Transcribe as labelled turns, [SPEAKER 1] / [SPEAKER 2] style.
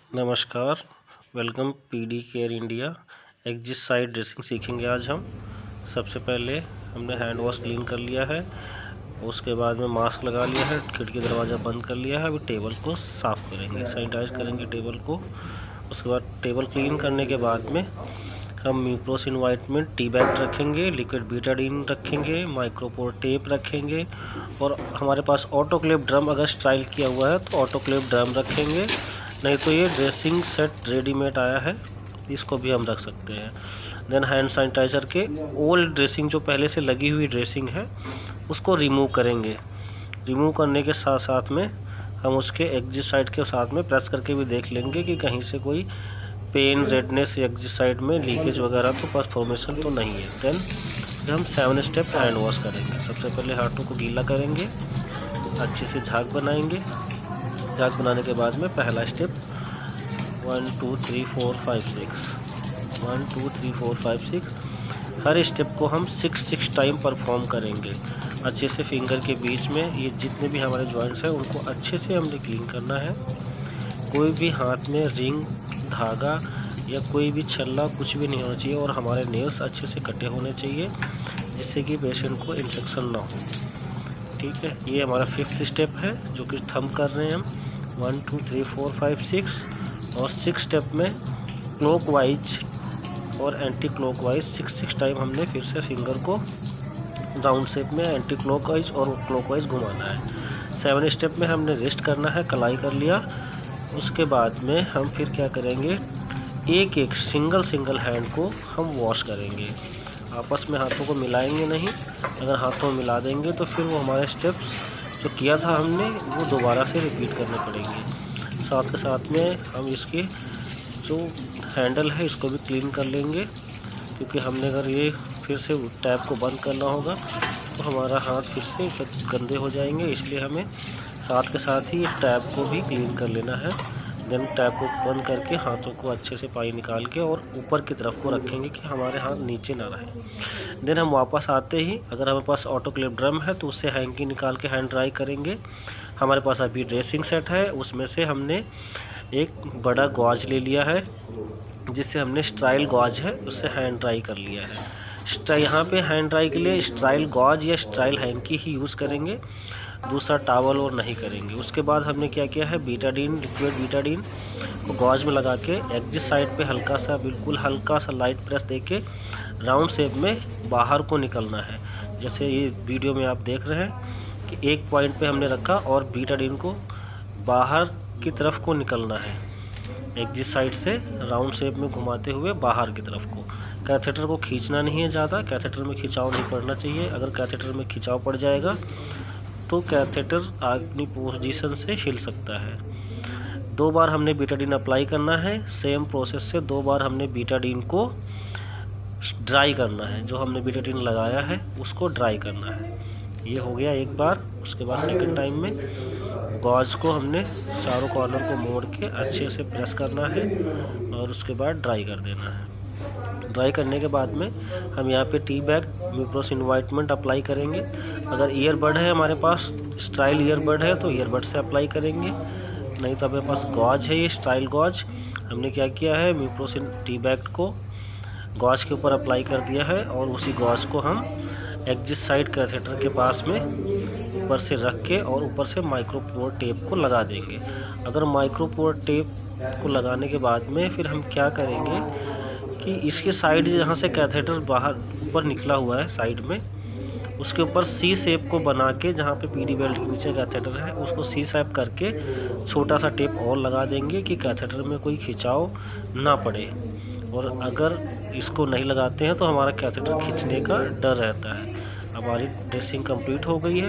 [SPEAKER 1] नमस्कार, welcome PD care India. Exist side dressing सीखेंगे आज हम। सबसे पहले हमने हैंड वॉश क्लीन कर लिया है, उसके बाद में मास्क लगा लिया है, खिड़की दरवाज़ा बंद कर लिया है। अभी टेबल को साफ़ करेंगे, सैनिटाइज करेंगे टेबल को। उसके बाद टेबल क्लीन करने के बाद में हम म्यूप्रोसिन वाइटमेंट टी बैग रखेंगे, लिक्विड बीटाडीन रखेंगे, माइक्रोपोर टेप रखेंगे और हमारे पास ऑटोक्लेव ड्रम अगर स्टाइल किया हुआ है तो ऑटोक्लेव ड्रम रखेंगे, नहीं तो ये ड्रेसिंग सेट रेडीमेड आया है, इसको भी हम रख सकते हैं। देन हैंड सैनिटाइज़र के ओल्ड ड्रेसिंग जो पहले से लगी हुई ड्रेसिंग है उसको रिमूव करेंगे। रिमूव करने के साथ साथ में हम उसके एग्जिट साइड के साथ में प्रेस करके भी देख लेंगे कि कहीं से कोई पेन, रेडनेस या एग्जिट साइड में लीकेज वगैरह तो परफॉर्मेशन तो नहीं है। देन हम 7 स्टेप हैंड वॉश करेंगे। सबसे पहले हाथों को गीला करेंगे, अच्छे से झाग बनाएंगे। झाग बनाने के बाद में पहला स्टेप 1 2 3 4 5 6 1 2 3 4 5 6 हर स्टेप को हम 6 टाइम परफॉर्म करेंगे। अच्छे से फिंगर के बीच में ये जितने भी हमारे जॉइंट्स हैं उनको अच्छे से हमने क्लीन करना है। कोई भी हाथ में रिंग, धागा या कोई भी छल्ला कुछ भी नहीं होना चाहिए और हमारे नेल्स अच्छे से कटे होने चाहिए जिससे कि पेशेंट को इन्फेक्शन ना हो। ठीक है, ये हमारा 5th स्टेप है जो कि थंब कर रहे हैं हम 1 2 3 4 5 6 और 6 स्टेप में क्लॉकवाइज और एंटी क्लॉकवाइज 6 टाइम हमने फिर से फिंगर को राउंड शेप में एंटी क्लॉकवाइज और क्लॉकवाइज घुमाना है। 7 स्टेप में हमने रेस्ट करना है, कलाई कर लिया। उसके बाद में हम फिर क्या करेंगे, एक सिंगल हैंड को हम वॉश करेंगे। आपस में हाथों को मिलाएंगे नहीं, अगर हाथों में मिला देंगे तो फिर वो हमारे स्टेप्स जो किया था हमने वो दोबारा से रिपीट करने पड़ेंगे। साथ के साथ में हम इसके जो हैंडल है इसको भी क्लीन कर लेंगे, क्योंकि हमने अगर ये फिर से टैप को बंद करना होगा तो हमारा हाथ फिर से गंदे हो जाएंगे, इसलिए हमें साथ के साथ ही इस टैप को भी क्लीन कर लेना है। देन टैप को बंद करके हाथों को अच्छे से पानी निकाल के और ऊपर की तरफ को रखेंगे कि हमारे हाथ नीचे ना रहे। देन हम वापस आते ही अगर हमारे पास ऑटोक्लेव ड्रम है तो उससे हैंकी निकाल के हैंड ड्राई करेंगे। हमारे पास अभी ड्रेसिंग सेट है, उसमें से हमने एक बड़ा गॉज ले लिया है जिससे हमने स्टाइल गॉज है उससे हैंड ड्राई कर लिया है। यहाँ पे हैंड ड्राई के लिए स्टाइल गॉज या स्टाइल हैंकी ही यूज़ करेंगे, दूसरा टावल और नहीं करेंगे। उसके बाद हमने क्या किया है, बीटाडीन, लिक्विड बीटाडीन को गॉज में लगा के एग्जिट साइड पे हल्का सा, बिल्कुल हल्का सा लाइट प्रेस देके राउंड शेप में बाहर को निकलना है। जैसे ये वीडियो में आप देख रहे हैं कि एक पॉइंट पे हमने रखा और बीटाडीन को बाहर की तरफ को निकलना है, एग्जिट साइड से राउंड शेप में घुमाते हुए बाहर की तरफ को। कैथेटर को खींचना नहीं है ज़्यादा, कैथेटर में खिंचाव नहीं पड़ना चाहिए। अगर कैथेटर में खिंचाव पड़ जाएगा तो कैथेटर अपनी पोजीशन से हिल सकता है। 2 बार हमने बीटाडीन अप्लाई करना है। सेम प्रोसेस से 2 बार हमने बीटाडीन को ड्राई करना है, जो हमने बीटाडीन लगाया है उसको ड्राई करना है। ये हो गया एक बार। उसके बाद सेकंड टाइम में गॉज को हमने चारों कॉर्नर को मोड़ के अच्छे से प्रेस करना है और उसके बाद ड्राई कर देना है। ड्राई करने के बाद में हम यहाँ पे टी बैग म्यूप्रोसिन वाइटमेंट अप्लाई करेंगे। अगर ईयरबड है हमारे पास, स्टाइल ईयरबड है तो ईयरबड से अप्लाई करेंगे, नहीं तो हमारे पास गॉज है, ये स्टाइल गॉज। हमने क्या किया है, म्यूप्रोसिन टी बैग को गॉज के ऊपर अप्लाई कर दिया है और उसी गॉज को हम एग्जिट साइड कैथेटर के पास में ऊपर से रख के और ऊपर से माइक्रोपोर टेप को लगा देंगे। अगर माइक्रोपोर टेप को लगाने के बाद में फिर हम क्या करेंगे कि इसके साइड जहाँ से कैथेटर बाहर ऊपर निकला हुआ है साइड में, उसके ऊपर सी शेप को बना के, जहाँ पे पीडी बेल्ट के नीचे कैथेटर है उसको सी शेप करके छोटा सा टेप और लगा देंगे कि कैथेटर में कोई खिंचाव ना पड़े। और अगर इसको नहीं लगाते हैं तो हमारा कैथेटर खींचने का डर रहता है। हमारी ड्रेसिंग कंप्लीट हो गई है।